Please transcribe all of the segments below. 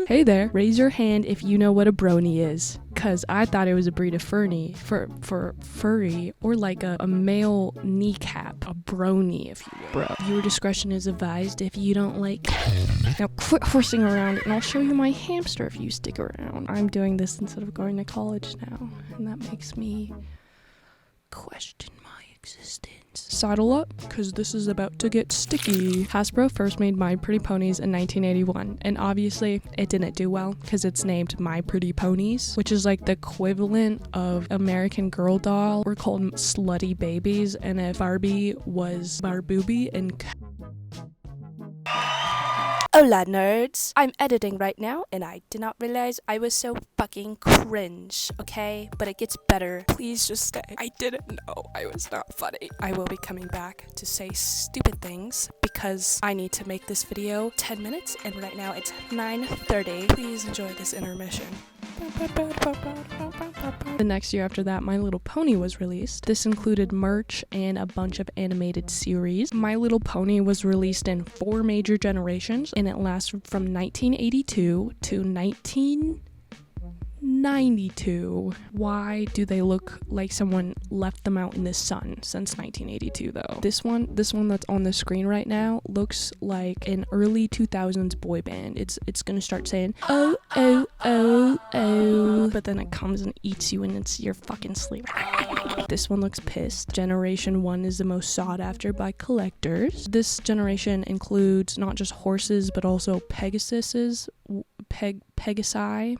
Hey there, raise your hand if you know what a brony is. Cause I thought it was a breed of furry, or like a male kneecap, a brony, if you will. Bro, viewer discretion is advised if you don't like. Now quit horsing around and I'll show you my hamster if you stick around. I'm doing this instead of going to college now, and that makes me question my existence. Saddle up, cause this is about to get sticky. Hasbro first made My Pretty Ponies in 1981, and obviously it didn't do well because it's named My Pretty Ponies, which is like the equivalent of American Girl doll. We're called slutty babies, and if Barbie was Barbooby and Hola nerds! I'm editing right now and I did not realize I was so fucking cringe, okay? But it gets better. Please just stay. I didn't know I was not funny. I will be coming back to say stupid things because I need to make this video 10 minutes and right now it's 9:30. Please enjoy this intermission. The next year after that, My Little Pony was released. This included merch and a bunch of animated series. My Little Pony was released in 4 major generations, and it lasted from 1982 to 1992. Why do they look like someone left them out in the sun since 1982 though? This one that's on the screen right now looks like an early 2000s boy band. It's gonna start saying oh oh oh oh, but then it comes and eats you and it's your fucking sleep. This one looks pissed. Generation 1 is the most sought after by collectors. This generation includes not just horses but also Pegasi,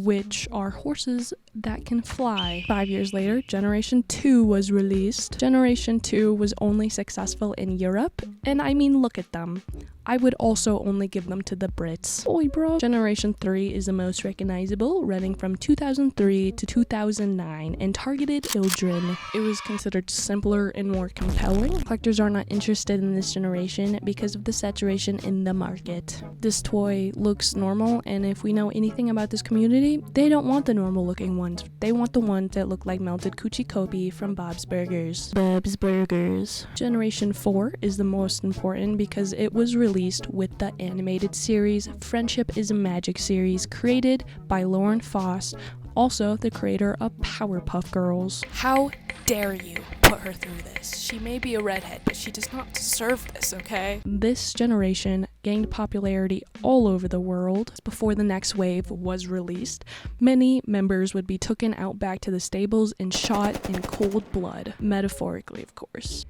which are horses that can fly. 5 years later, Generation 2 was released. Generation 2 was only successful in Europe, and I mean, look at them. I would also only give them to the Brits. Oi, bro. Generation 3 is the most recognizable, running from 2003 to 2009, and targeted children. It was considered simpler and more compelling. Collectors are not interested in this generation because of the saturation in the market. This toy looks normal, and if we know anything about this community, they don't want the normal looking ones. They want the ones that look like melted coochie Kobe from Bob's Burgers. Bob's Burgers. Generation 4 is the most important because it was released with the animated series Friendship is a Magic series, created by Lauren Faust, also the creator of Powerpuff Girls. How dare you put her through this? She may be a redhead, but she does not deserve this, okay? This generation gained popularity all over the world. Before the next wave was released, many members would be taken out back to the stables and shot in cold blood, metaphorically of course.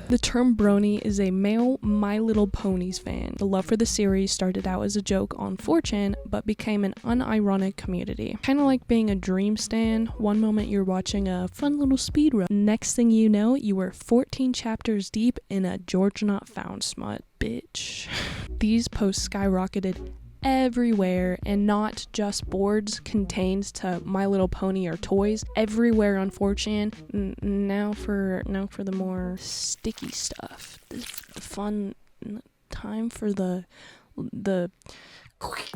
The term brony is a male My Little Ponies fan. The love for the series started out as a joke on 4chan, but became an unironic community. Kind of like being a dream stan. One moment you're watching a fun little speedrun. Next thing you know, you were 14 chapters deep in a George Not Found smut. Bitch. These posts skyrocketed everywhere, and not just boards contained to My Little Pony or toys. Everywhere on 4chan. Now for the more sticky stuff. The fun time for the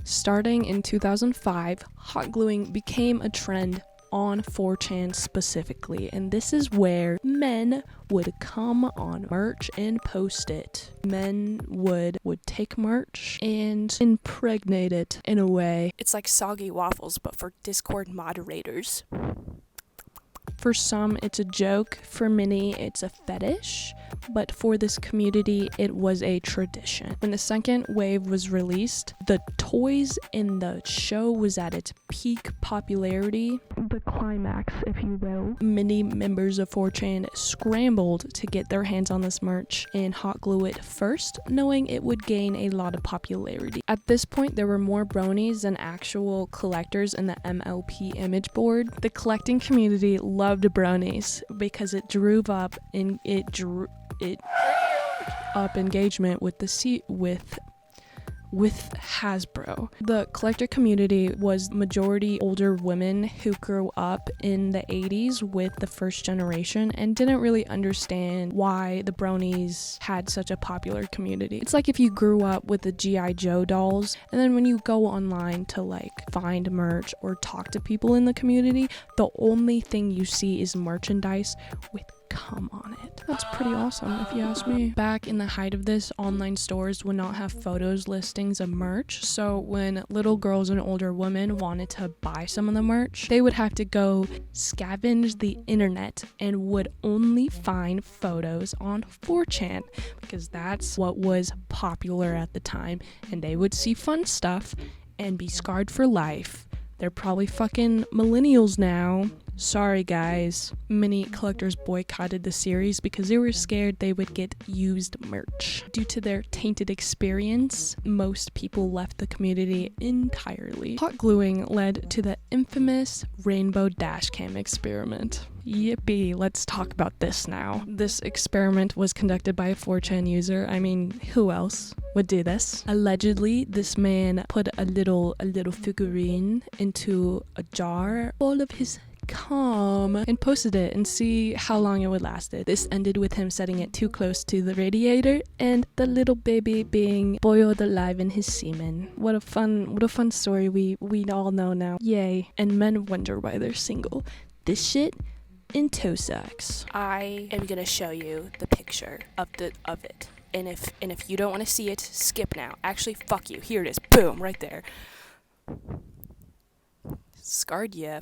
starting in 2005, hot gluing became a trend on 4chan specifically, and this is where men would come on merch and post it. Men would take merch and impregnate it in a way. It's like soggy waffles, but for Discord moderators. For some, it's a joke. For many, it's a fetish. But for this community, it was a tradition. When the second wave was released, the toys in the show was at its peak popularity. The climax, if you will. Many members of 4chan scrambled to get their hands on this merch and hot glue it first, knowing it would gain a lot of popularity. At this point, there were more bronies than actual collectors in the MLP image board. The collecting community loved bronies because it drove up engagement with Hasbro. The collector community was majority older women who grew up in the 80s with the first generation and didn't really understand why the bronies had such a popular community. It's like if you grew up with the G.I. Joe dolls, and then when you go online to like find merch or talk to people in the community, the only thing you see is merchandise with come on it. That's pretty awesome if you ask me. Back in the height of this, online stores would not have photos listings of merch, so when little girls and older women wanted to buy some of the merch, they would have to go scavenge the internet and would only find photos on 4chan because that's what was popular at the time, and they would see fun stuff and be scarred for life. They're probably fucking millennials now. Sorry guys. Many collectors boycotted the series because they were scared they would get used merch. Due to their tainted experience, most people left the community entirely. Hot gluing led to the infamous rainbow dashcam experiment. Yippee, let's talk about this now. This experiment was conducted by a 4chan user. I mean, who else would do this? Allegedly, this man put a little figurine into a jar full of his cum and posted it and see how long it would last. This ended with him setting it too close to the radiator and the little baby being boiled alive in his semen. What a fun story we all know now. Yay. And men wonder why they're single. This shit in toe sucks. I am gonna show you the picture of it. And if you don't want to see it, skip now. Actually, fuck you. Here it is. Boom, right there. Scarred ya,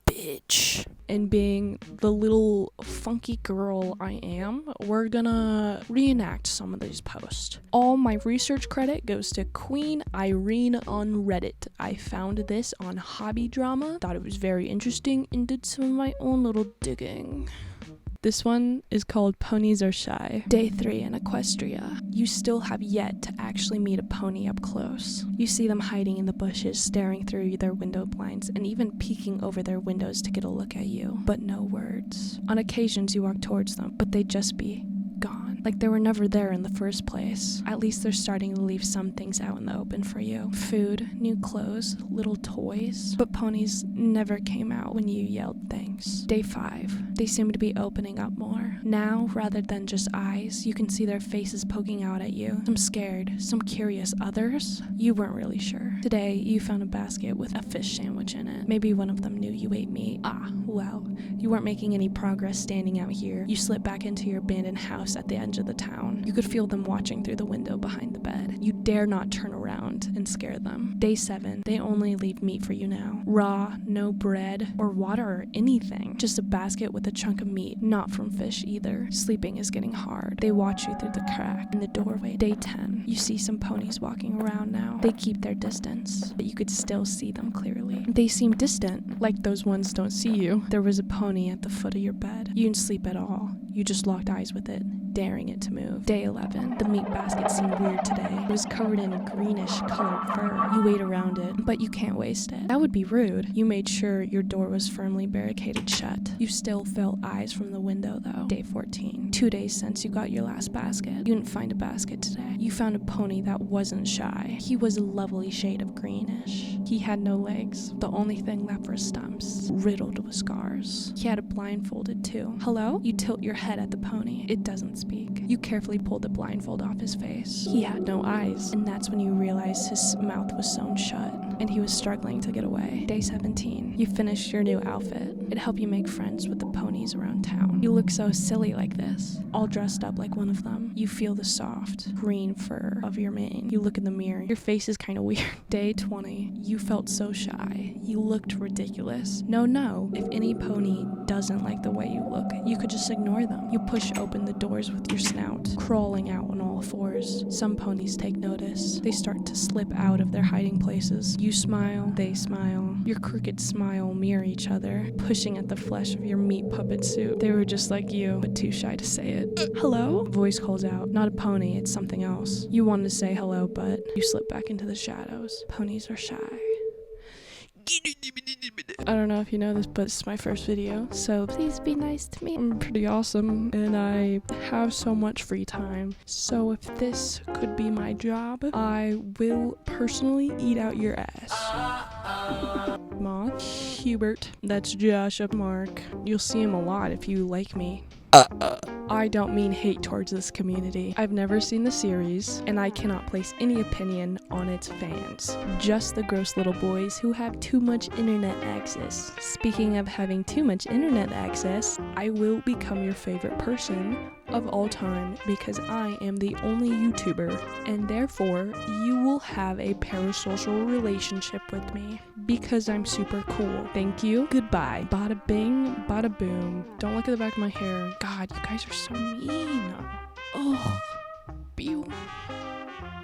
bitch. And being the little funky girl I am, we're gonna reenact some of these posts. All my research credit goes to Queen Irene on Reddit. I found this on Hobby Drama, thought it was very interesting, and did some of my own little digging. This one is called Ponies Are Shy. Day 3 in Equestria. You still have yet to actually meet a pony up close. You see them hiding in the bushes, staring through their window blinds, and even peeking over their windows to get a look at you. But no words. On occasions you walk towards them, but they'd just be gone. Like they were never there in the first place. At least they're starting to leave some things out in the open for you. Food, new clothes, little toys. But ponies never came out when you yelled things. Day 5. They seem to be opening up more. Now, rather than just eyes, you can see their faces poking out at you. Some scared, some curious, others you weren't really sure. Today, you found a basket with a fish sandwich in it. Maybe one of them knew you ate meat. Ah, well, you weren't making any progress standing out here. You slipped back into your abandoned house at the edge of the town. You could feel them watching through the window behind the bed. You dare not turn around and scare them. Day 7. They only leave meat for you now. Raw, no bread or water or anything. Just a basket with a chunk of meat, not from fish either. Sleeping is getting hard. They watch you through the crack in the doorway. Day 10. You see some ponies walking around now. They keep their distance, but you could still see them clearly. They seem distant, like those ones don't see you. There was a pony at the foot of your bed. You didn't sleep at all. You just locked eyes with it, daring it to move. Day 11. The meat basket seemed weird today. It was covered in greenish colored fur. You wait around it, but you can't waste it. That would be rude. You made sure your door was firmly barricaded shut. You still felt eyes from the window though. Day 14. 2 days since you got your last basket. You didn't find a basket today. You found a pony that wasn't shy. He was a lovely shade of greenish. He had no legs. The only thing left were stumps, riddled with scars. He had it blindfolded too. Hello? You tilt your head at the pony. It doesn't speak. You carefully pulled the blindfold off his face. He had no eyes, and that's when you realized his mouth was sewn shut, and he was struggling to get away. Day 17. You finished your new outfit. It helped you make friends with the ponies around town. You look so silly like this, all dressed up like one of them. You feel the soft, green fur of your mane. You look in the mirror. Your face is kind of weird. Day 20. You felt so shy. You looked ridiculous. No. If any pony doesn't like the way you look, you could just ignore them. You push open the doors with your snout, crawling out on all fours. Some ponies take notice. They start to slip out of their hiding places. You smile, they smile. Your crooked smile mirror each other, pushing at the flesh of your meat puppet suit. They were just like you, but too shy to say it. Hello? A voice calls out. Not a pony, it's something else. You wanted to say hello, but you slip back into the shadows. Ponies are shy. I don't know if you know this, but it's my first video, so please be nice to me. I'm pretty awesome, and I have so much free time. So if this could be my job, I will personally eat out your ass. Moth, Hubert, that's Josh up Mark. You'll see him a lot if you like me. I don't mean hate towards this community. I've never seen the series, and I cannot place any opinion on its fans. Just the gross little boys who have too much internet access. Speaking of having too much internet access, I will become your favorite person of all time because I am the only YouTuber, and therefore you will have a parasocial relationship with me because I'm super cool. Thank you. Goodbye. Bada bing, bada boom. Don't look at the back of my hair. God, you guys are so mean. Oh.